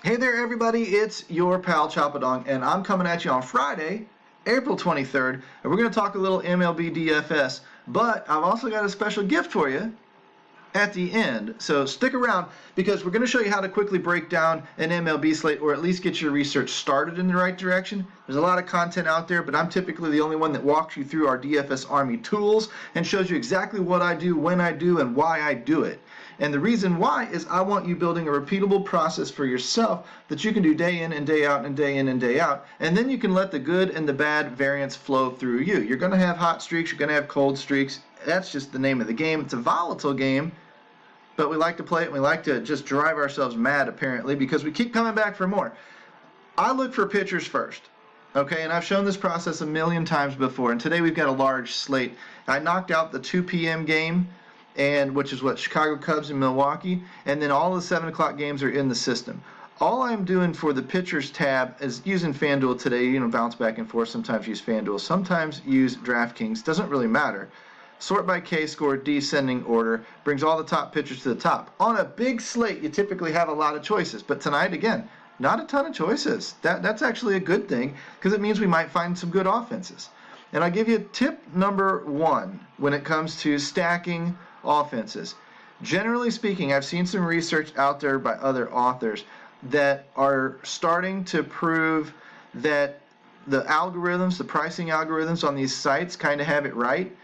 Hey there, everybody. It's your pal Choppadong, and I'm coming at you on Friday, April 23rd, and we're going to talk a little MLB DFS, but I've also got a special gift for you at the end. So stick around because we're going to show you how to quickly break down an MLB slate, or at least get your research started in the right direction. There's a lot of content out there, but I'm typically the only one that walks you through our DFS Army tools and shows you exactly what I do, when I do, and why I do it. And the reason why is I want you building a repeatable process for yourself that you can do day in and day out and day in and day out. And then you can let the good and the bad variance flow through you. You're going to have hot streaks. You're going to have cold streaks. That's just the name of the game. It's a volatile game, but we like to play it. And we like to just drive ourselves mad, apparently, because we keep coming back for more. I look for pitchers first. Okay, and I've shown this process a million times before. And today we've got a large slate. I knocked out the 2 p.m. game, and which is what Chicago Cubs and Milwaukee, and then all the 7 o'clock games are in the system. All I'm doing for the pitchers tab is using Fanduel today. Bounce back and forth. Sometimes use Fanduel, sometimes use Draftkings. Doesn't really matter. Sort by K-score, descending order, brings all the top pitchers to the top. On a big slate, you typically have a lot of choices, but tonight, again, not a ton of choices. That's actually a good thing, because it means we might find some good offenses. And I'll give you tip number 1 when it comes to stacking offenses. Generally speaking, I've seen some research out there by other authors that are starting to prove that the algorithms, the pricing algorithms on these sites kind of have it right.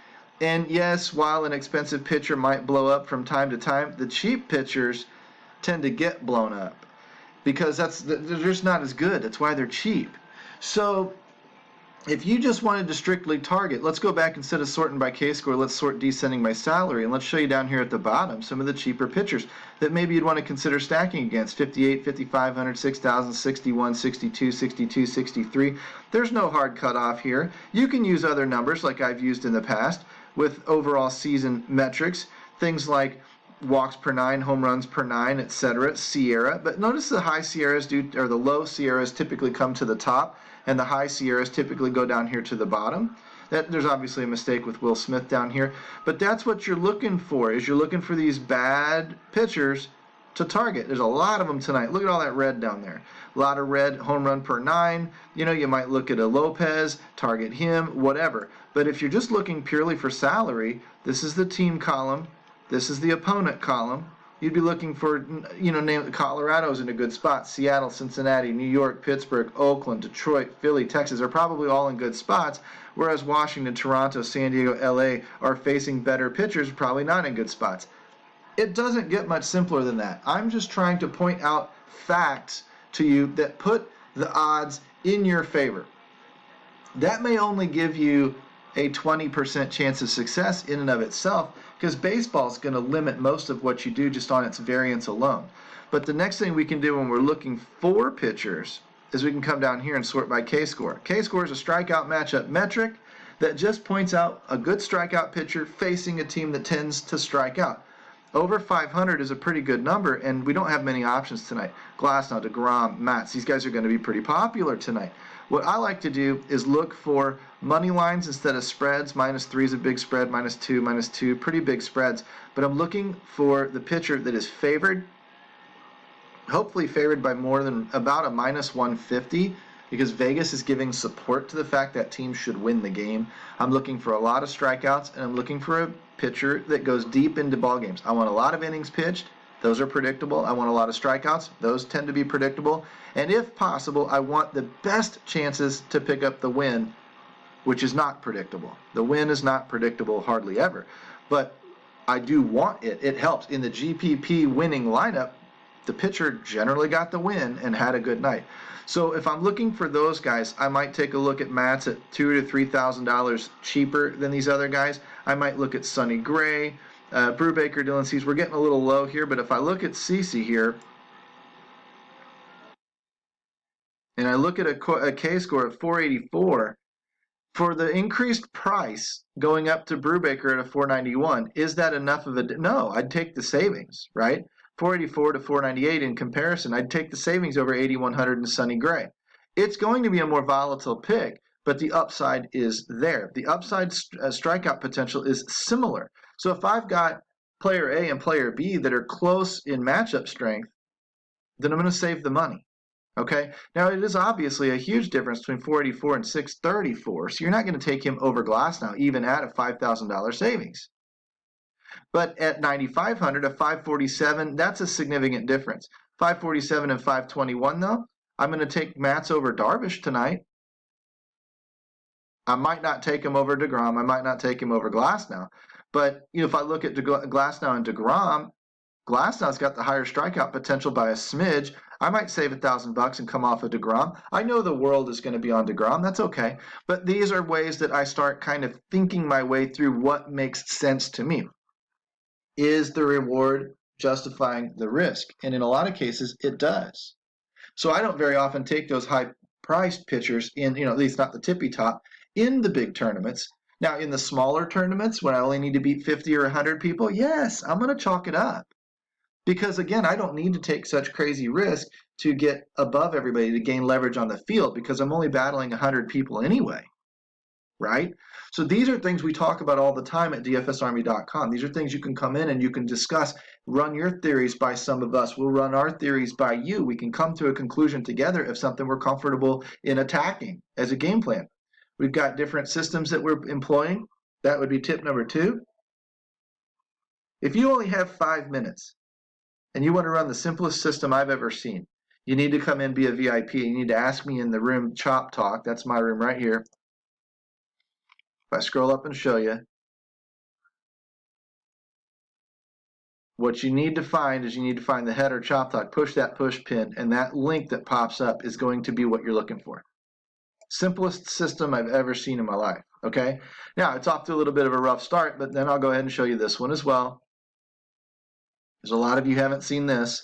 And yes, while an expensive pitcher might blow up from time to time, the cheap pitchers tend to get blown up because they're just not as good. That's why they're cheap. So if you just wanted to strictly target, let's go back, instead of sorting by K-score, let's sort descending by salary, and let's show you down here at the bottom some of the cheaper pitchers that maybe you'd want to consider stacking against. 58, 5,500, 6,000, 61, 62, 62, 63. There's no hard cutoff here. You can use other numbers like I've used in the past with overall season metrics, things like walks per 9, home runs per 9, etc. Sierra. But notice the high Sierras or the low Sierras typically come to the top, and the high Sierras typically go down here to the bottom. There's obviously a mistake with Will Smith down here, but that's what you're looking for, is you're looking for these bad pitchers to target. There's a lot of them tonight. Look at all that red down there. A lot of red, home run per 9. You might look at a Lopez, target him, whatever. But if you're just looking purely for salary, this is the team column. This is the opponent column. You'd be looking for, Colorado's in a good spot. Seattle, Cincinnati, New York, Pittsburgh, Oakland, Detroit, Philly, Texas are probably all in good spots, whereas Washington, Toronto, San Diego, LA are facing better pitchers, probably not in good spots. It doesn't get much simpler than that. I'm just trying to point out facts to you that put the odds in your favor. That may only give you a 20% chance of success in and of itself, because baseball is going to limit most of what you do just on its variance alone. But the next thing we can do when we're looking for pitchers is we can come down here and sort by K-score. K-score is a strikeout matchup metric that just points out a good strikeout pitcher facing a team that tends to strike out. Over 500 is a pretty good number, and we don't have many options tonight. Glasnow, DeGrom, Matz, these guys are going to be pretty popular tonight. What I like to do is look for money lines instead of spreads. -3 is a big spread, -2, -2, pretty big spreads. But I'm looking for the pitcher that is favored, hopefully favored by more than about a -150, because Vegas is giving support to the fact that teams should win the game. I'm looking for a lot of strikeouts, and I'm looking for a pitcher that goes deep into ball games. I want a lot of innings pitched. Those are predictable. I want a lot of strikeouts. Those tend to be predictable. And if possible, I want the best chances to pick up the win, which is not predictable. The win is not predictable hardly ever. But I do want it. It helps. In the GPP winning lineup, the pitcher generally got the win and had a good night. So if I'm looking for those guys, I might take a look at Matz at $2,000 to $3,000 cheaper than these other guys. I might look at Sonny Gray, Brubaker, Dylan Cease. We're getting a little low here, but if I look at Cece here, and I look at a K-score of 484, for the increased price going up to Brubaker at a 491, is that enough of a... No, I'd take the savings, right? 484 to 498 in comparison. I'd take the savings over 8,100 in Sonny Gray. It's going to be a more volatile pick, but the upside is there. The upside strikeout potential is similar. So if I've got player A and player B that are close in matchup strength, then I'm going to save the money. Okay, now it is obviously a huge difference between 484 and 634, so you're not going to take him over glass now, even at a $5,000 savings. But at 9,500, a 547, that's a significant difference. 547 and 521, though, I'm going to take Matz over Darvish tonight. I might not take him over DeGrom. I might not take him over Glasnow. But if I look at Glasnow and DeGrom, Glasnow's got the higher strikeout potential by a smidge. I might save $1,000 and come off of DeGrom. I know the world is going to be on DeGrom. That's okay. But these are ways that I start kind of thinking my way through what makes sense to me. Is the reward justifying the risk? And in a lot of cases, it does. So I don't very often take those high-priced pitchers in, at least not the tippy top, in the big tournaments. Now, in the smaller tournaments, when I only need to beat 50 or 100 people, yes, I'm going to chalk it up. Because again, I don't need to take such crazy risk to get above everybody to gain leverage on the field because I'm only battling 100 people anyway, right? So these are things we talk about all the time at dfsarmy.com. These are things you can come in and you can discuss, run your theories by some of us. We'll run our theories by you. We can come to a conclusion together of something we're comfortable in attacking as a game plan. We've got different systems that we're employing. That would be tip number 2. If you only have 5 minutes, and you want to run the simplest system I've ever seen, you need to come in, be a VIP. You need to ask me in the room Chop Talk. That's my room right here. If I scroll up and show you, what you need to find is you need to find the header Chop Talk, push that push pin, and that link that pops up is going to be what you're looking for. Simplest system I've ever seen in my life, okay? Now, it's off to a little bit of a rough start, but then I'll go ahead and show you this one as well. There's a lot of you haven't seen this.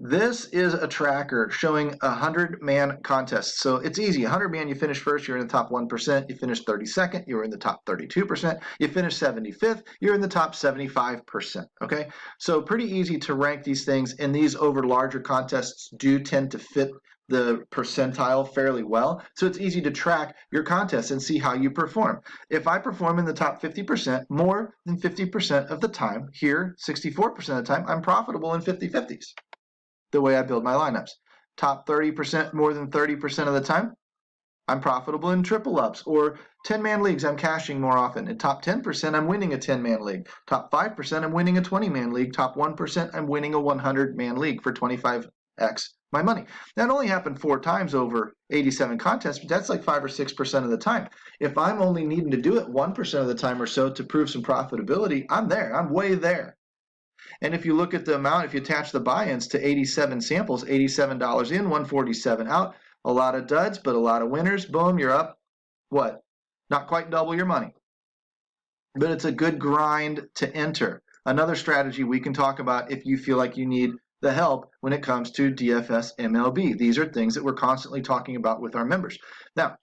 This is a tracker showing 100-man contests. So it's easy. 100-man, you finish first, you're in the top 1%. You finish 32nd, you're in the top 32%. You finish 75th, you're in the top 75%. Okay? So pretty easy to rank these things, and these over larger contests do tend to fit the percentile fairly well. So it's easy to track your contests and see how you perform. If I perform in the top 50% more than 50% of the time, here, 64% of the time, I'm profitable in 50-50s. The way I build my lineups. Top 30% more than 30% of the time, I'm profitable in triple ups or 10-man leagues. I'm cashing more often. In top 10%, I'm winning a 10-man league. Top 5%, I'm winning a 20-man league. Top 1%, I'm winning a 100-man league for 25x my money. That only happened 4 times over 87 contests, but that's like 5 or 6% of the time. If I'm only needing to do it 1% of the time or so to prove some profitability, I'm there. I'm way there. And if you look at the amount, if you attach the buy-ins to 87 samples, $87 in, $147 out, a lot of duds, but a lot of winners, boom, you're up, what? Not quite double your money. But it's a good grind to enter. Another strategy we can talk about if you feel like you need the help when it comes to DFS MLB. These are things that we're constantly talking about with our members. Now,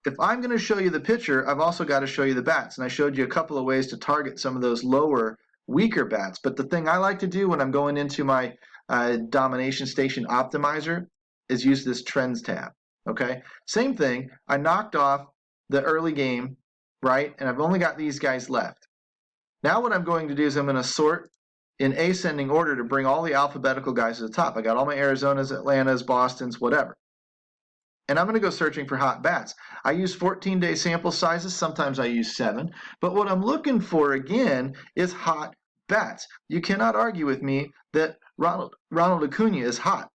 if I'm going to show you the pitcher, I've also got to show you the bats. And I showed you a couple of ways to target some of those lower weaker bats. But the thing I like to do when I'm going into my domination station optimizer is use this trends tab. Okay, same thing. I knocked off the early game, right? And I've only got these guys left. Now what I'm going to do is I'm going to sort in ascending order to bring all the alphabetical guys to the top. I got all my Arizonas, Atlantas, Bostons, whatever. And I'm going to go searching for hot bats. I use 14-day sample sizes. Sometimes I use 7. But what I'm looking for, again, is hot bats. You cannot argue with me that Ronald Acuna is hot.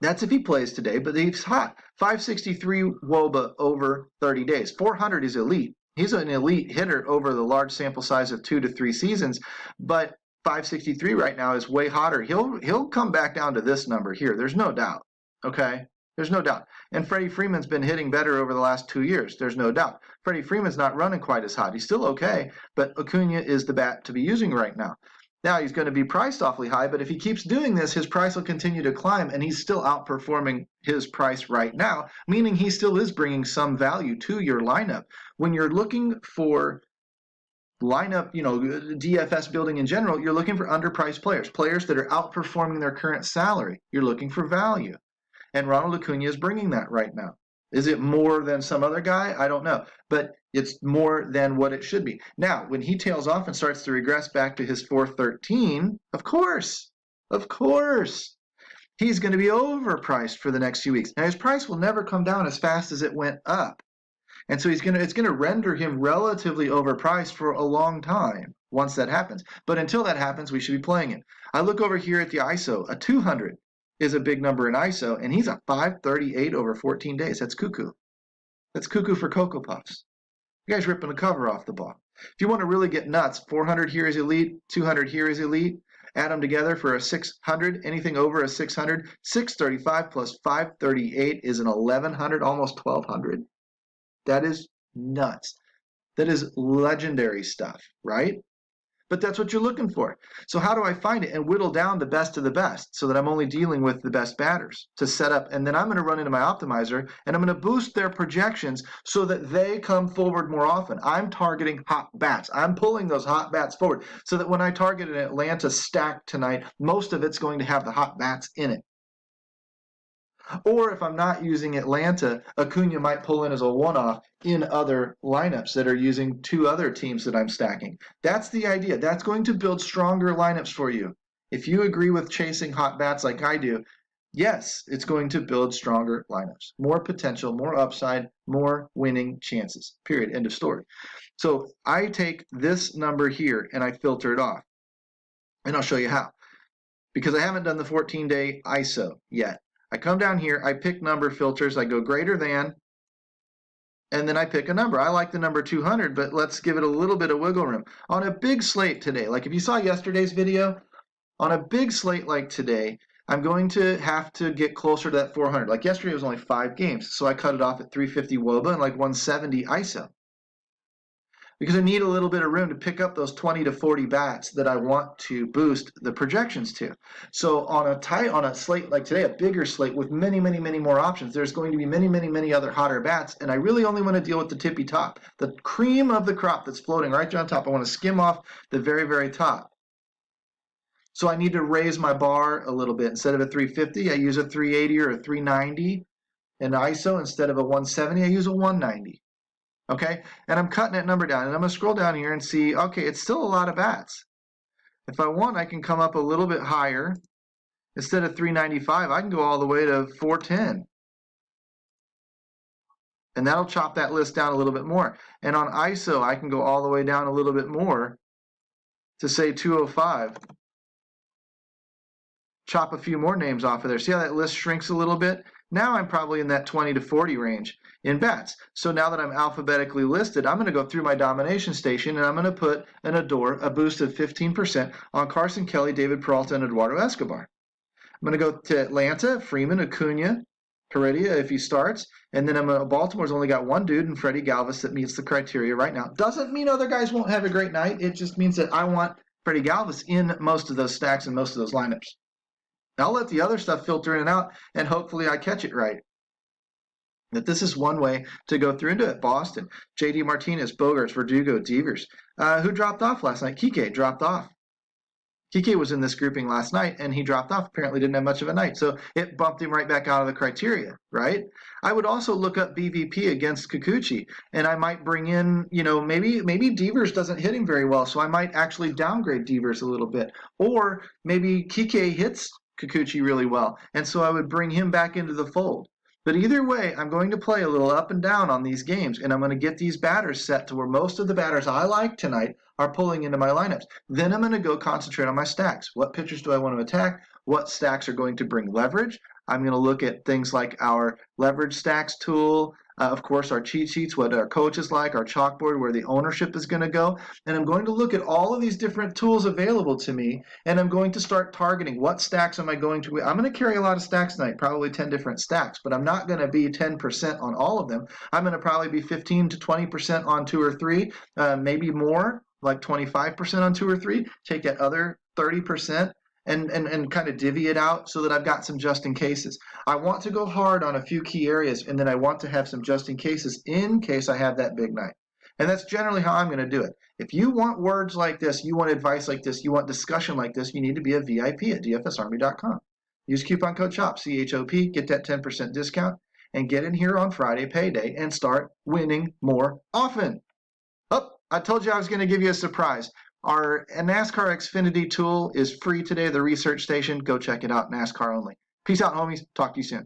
That's if he plays today, but he's hot. 563 WOBA over 30 days. 400 is elite. He's an elite hitter over the large sample size of 2 to 3 seasons, but 563 right now is way hotter. He'll come back down to this number here. There's no doubt. Okay? There's no doubt. And Freddie Freeman's been hitting better over the last 2 years. There's no doubt. Freddie Freeman's not running quite as hot. He's still okay, but Acuna is the bat to be using right now. Now, he's going to be priced awfully high, but if he keeps doing this, his price will continue to climb, and he's still outperforming his price right now, meaning he still is bringing some value to your lineup. When you're looking for lineup, DFS building in general, you're looking for underpriced players that are outperforming their current salary. You're looking for value. And Ronald Acuna is bringing that right now. Is it more than some other guy? I don't know. But it's more than what it should be. Now, when he tails off and starts to regress back to his 413, of course, he's going to be overpriced for the next few weeks. Now his price will never come down as fast as it went up. And so it's going to render him relatively overpriced for a long time once that happens. But until that happens, we should be playing him. I look over here at the ISO. A 200 is a big number in ISO, and he's a 538 over 14 days. That's cuckoo. That's cuckoo for Cocoa Puffs. You guys ripping the cover off the ball. If you want to really get nuts, 400 here is elite, 200 here is elite. Add them together for a 600. Anything over a 600, 635 plus 538 is an 1100, almost 1200. That is nuts. That is legendary stuff, right? But that's what you're looking for. So how do I find it and whittle down the best of the best so that I'm only dealing with the best batters to set up? And then I'm going to run into my optimizer and I'm going to boost their projections so that they come forward more often. I'm targeting hot bats. I'm pulling those hot bats forward so that when I target an Atlanta stack tonight, most of it's going to have the hot bats in it. Or if I'm not using Atlanta, Acuna might pull in as a one-off in other lineups that are using two other teams that I'm stacking. That's the idea. That's going to build stronger lineups for you. If you agree with chasing hot bats like I do, yes, it's going to build stronger lineups. More potential, more upside, more winning chances. Period. End of story. So I take this number here and I filter it off. And I'll show you how. Because I haven't done the 14-day ISO yet. I come down here, I pick number filters, I go greater than, and then I pick a number. I like the number 200, but let's give it a little bit of wiggle room. On a big slate today, like if you saw yesterday's video, on a big slate like today, I'm going to have to get closer to that 400. Like yesterday was only 5 games, so I cut it off at 350 WOBA and like 170 ISO. Because I need a little bit of room to pick up those 20 to 40 bats that I want to boost the projections to. So on a slate like today, a bigger slate with many more options, there's going to be many other hotter bats, and I really only want to deal with the tippy top, the cream of the crop that's floating right there on top. I want to skim off the very top. So I need to raise my bar a little bit. Instead of a 350, I use a 380 or a 390. And ISO, instead of a 170, I use a 190. Okay, and I'm cutting that number down, and I'm going to scroll down here and see, okay, it's still a lot of bats. If I want, I can come up a little bit higher. Instead of 395, I can go all the way to 410. And that'll chop that list down a little bit more. And on ISO, I can go all the way down a little bit more to say 205. Chop a few more names off of there. See how that list shrinks a little bit? Now I'm probably in that 20 to 40 range in bats. So now that I'm alphabetically listed, I'm going to go through my domination station and I'm going to put an Adore, a boost of 15% on Carson Kelly, David Peralta, and Eduardo Escobar. I'm going to go to Atlanta, Freeman, Acuna, Heredia if he starts, and then Baltimore's only got one dude in Freddie Galvis that meets the criteria right now. Doesn't mean other guys won't have a great night. It just means that I want Freddie Galvis in most of those stacks and most of those lineups. I'll let the other stuff filter in and out, and hopefully I catch it right. That this is one way to go through into it. Boston, J.D. Martinez, Bogarts, Verdugo, Devers. Who dropped off last night? Kike dropped off. Kike was in this grouping last night, and he dropped off. Apparently didn't have much of a night, so it bumped him right back out of the criteria, right? I would also look up BVP against Kikuchi, and I might bring in, maybe Devers doesn't hit him very well, so I might actually downgrade Devers a little bit. Or maybe Kike hits Kikuchi really well, and so I would bring him back into the fold. But either way, I'm going to play a little up and down on these games, and I'm going to get these batters set to where most of the batters I like tonight are pulling into my lineups. Then I'm going to go concentrate on my stacks. What pitchers do I want to attack? What stacks are going to bring leverage? I'm going to look at things like our leverage stacks tool, of course, our cheat sheets, what our coaches like, our chalkboard, where the ownership is going to go. And I'm going to look at all of these different tools available to me, and I'm going to start targeting what stacks am I going to. I'm going to carry a lot of stacks tonight, probably 10 different stacks, but I'm not going to be 10% on all of them. I'm going to probably be 15 to 20% on 2 or 3, maybe more, like 25% on 2 or 3. Take that other 30%. And kind of divvy it out so that I've got some just in cases. I want to go hard on a few key areas, and then I want to have some just in cases in case I have that big night. And that's generally how I'm going to do it. If you want words like this, you want advice like this, you want discussion like this, you need to be a VIP at dfsarmy.com. Use coupon code CHOP, CHOP, get that 10% discount, and get in here on Friday payday and start winning more often. Oh, I told you I was going to give you a surprise. Our NASCAR Xfinity tool is free today, the research station. Go check it out, NASCAR only. Peace out, homies. Talk to you soon.